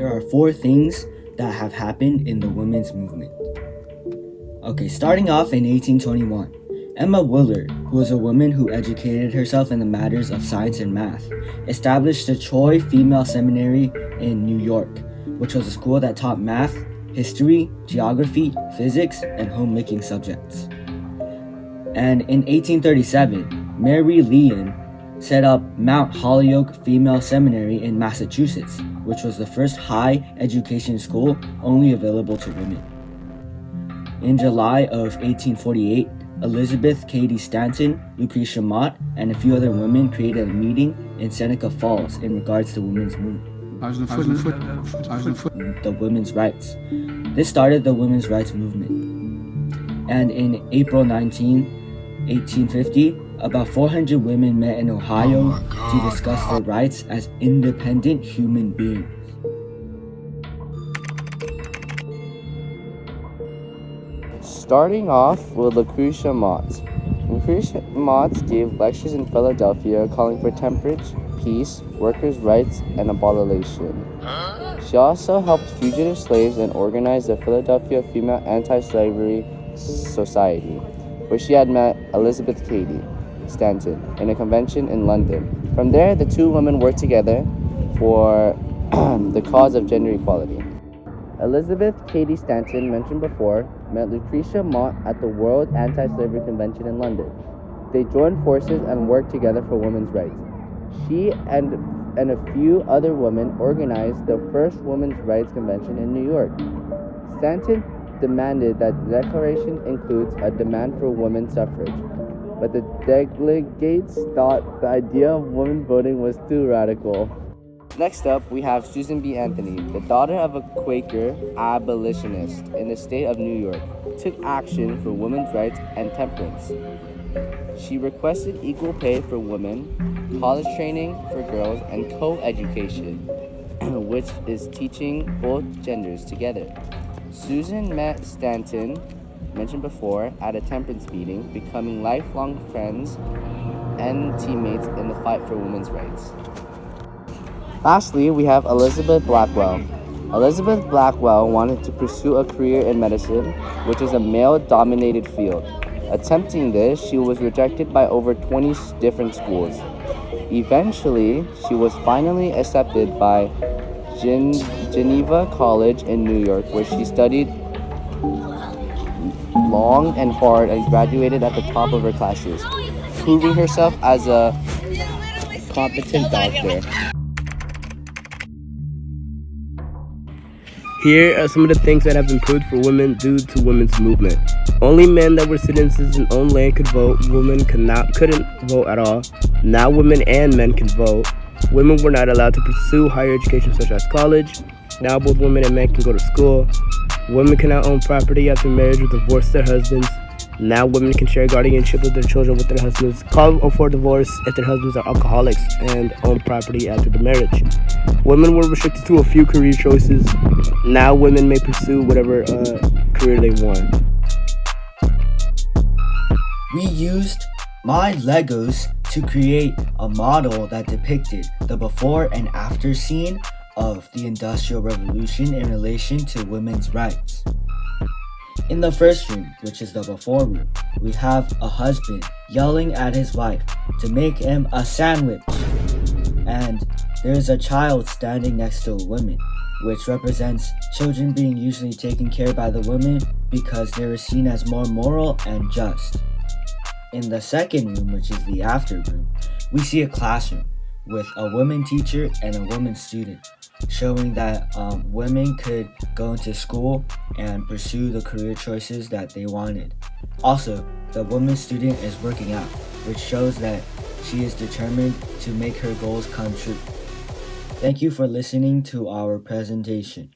Here are 4 things that have happened in the women's movement. Okay, starting off in 1821, Emma Willard, who was a woman who educated herself in the matters of science and math, established the Troy Female Seminary in New York, which was a school that taught math, history, geography, physics, and homemaking subjects. And in 1837, Mary Lyon set up Mount Holyoke Female Seminary in Massachusetts, which was the first higher education school only available to women. In July of 1848, Elizabeth Cady Stanton, Lucretia Mott, and a few other women created a meeting in Seneca Falls in regards to women's movement. The women's rights. This started the women's rights movement. And in April 19, 1850, about 400 women met in Ohio to discuss their rights as independent human beings. Starting off with Lucretia Mott. Lucretia Mott gave lectures in Philadelphia calling for temperance, peace, workers' rights, and abolition. She also helped fugitive slaves and organized the Philadelphia Female Anti-Slavery Society, where she had met Elizabeth Cady Stanton in a convention in London. From there, the two women worked together for the cause of gender equality. Elizabeth Cady Stanton, mentioned before, met Lucretia Mott at the World Anti-Slavery Convention in London. They joined forces and worked together for women's rights. She and a few other women organized the first Women's Rights Convention in New York. Stanton demanded that the declaration includes a demand for women's suffrage, but the delegates thought the idea of women voting was too radical. Next up, we have Susan B. Anthony, the daughter of a Quaker abolitionist in the state of New York, took action for women's rights and temperance. She requested equal pay for women, college training for girls, and co-education, which is teaching both genders together. Susan met Stanton, mentioned before, at a temperance meeting, becoming lifelong friends and teammates in the fight for women's rights. Lastly, we have Elizabeth Blackwell. Elizabeth Blackwell wanted to pursue a career in medicine, which is a male-dominated field. Attempting this, she was rejected by over 20 different schools. Eventually, she was finally accepted by Geneva College in New York, where she studied long and hard and graduated at the top of her classes, proving herself as a competent doctor. Here are some of the things that have improved for women due to women's movement. Only men that were citizens and owned land could vote. Women couldn't vote at all. Now women and men can vote. Women were not allowed to pursue higher education such as college. Now both women and men can go to school. Women cannot own property after marriage or divorce their husbands. Now women can share guardianship of their children with their husbands, call for divorce if their husbands are alcoholics, and own property after the marriage. Women were restricted to a few career choices. Now women may pursue whatever career they want. We used my Legos to create a model that depicted the before and after scene of the Industrial Revolution in relation to women's rights. In the first room, which is the before room, we have a husband yelling at his wife to make him a sandwich. And there's a child standing next to a woman, which represents children being usually taken care of by the women because they were seen as more moral and just. In the second room, which is the after room, we see a classroom with a woman teacher and a woman student, showing that women could go into school and pursue the career choices that they wanted. Also, the woman student is working out, which shows that she is determined to make her goals come true. Thank you for listening to our presentation.